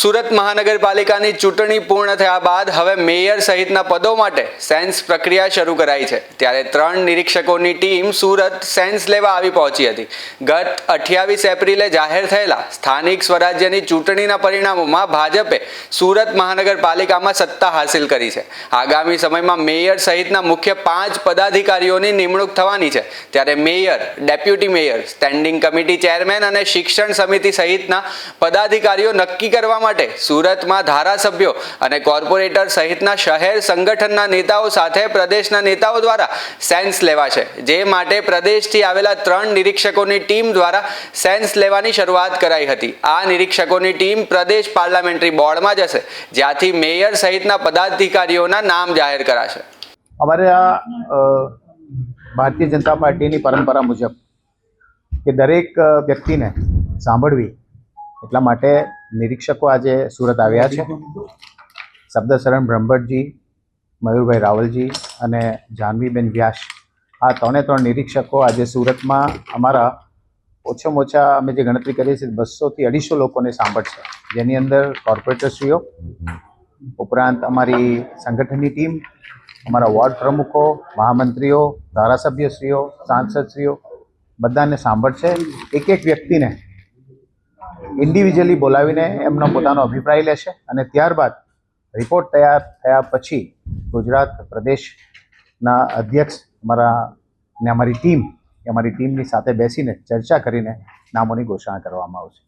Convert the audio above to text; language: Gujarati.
સુરત મહાનગરપાલિકાની ચૂંટણી પૂર્ણ થયા બાદ હવે મેયર સહિતના પદો માટે સેન્સ પ્રક્રિયા શરૂ કરાઈ છે। ત્યારે 3 નિરીક્ષકોની ટીમ સુરત સેન્સ લેવા આવી પહોંચી હતી। ગત 28 એપ્રિલે જાહેર થયેલા સ્થાનિક સ્વરાજ્યની ચૂંટણીના પરિણામોમાં ભાજપે સુરત મહાનગરપાલિકામાં સત્તા હાંસિલ કરી છે। આગામી સમયમાં મેયર સહિતના મુખ્ય 5 પદાધિકારીઓની નિમણૂક થવાની છે। ત્યારે mayor, deputy mayor, standing committee chairman અને શિક્ષણ સમિતિ સહિતના પદાધિકારીઓ નક્કી કરવા માટે સુરતમાં ધારાસભ્યો અને કોર્પોરેટર સહિતના શહેર સંગઠનના નેતાઓ સાથે પ્રદેશના નેતાઓ દ્વારા સેન્સ લેવાશે। જે માટે પ્રદેશથી આવેલા 3 નિરીક્ષકોની ટીમ દ્વારા સેન્સ લેવાની શરૂઆત કરાઈ હતી। આ નિરીક્ષકોની ટીમ પ્રદેશ પાર્લામેન્ટરી બોર્ડમાં જશે, જ્યાંથી મેયર સહિતના પદાધિકારીઓના નામ જાહેર કરાશે। અમારે ભારતીય જનતા પાર્ટીની પરંપરા મુજબ કે દરેક વ્યક્તિને સાંભળવી એટલા માટે નિરીક્ષકો આજે સુરત આવ્યા છે। શબ્દશરણ બ્રહ્મભટ્ટજી, મયુરભાઈ રાવલજી અને જાહ્નવીબેન વ્યાસ, આ 3 નિરીક્ષકો આજે સુરતમાં અમારા ઓછામાં ઓછા અમે જે ગણતરી કરીએ છીએ 200 થી 250 લોકોને સાંભળશે, જેની અંદર કોર્પોરેટરશ્રીઓ ઉપરાંત અમારી સંગઠનની ટીમ, અમારા વોર્ડ પ્રમુખો, મહામંત્રીઓ, ધારાસભ્યશ્રીઓ, સાંસદશ્રીઓ બધાને સાંભળશે। એક વ્યક્તિને ઇન્ડિવિજ્યુઅલી બોલાવીને એમનો પોતાનો અભિપ્રાય લેશે અને ત્યારબાદ રિપોર્ટ તૈયાર થયા પછી ગુજરાત પ્રદેશના અધ્યક્ષ અમારી ટીમની સાથે બેસીને ચર્ચા કરીને નામોની ઘોષણા કરવામાં આવશે।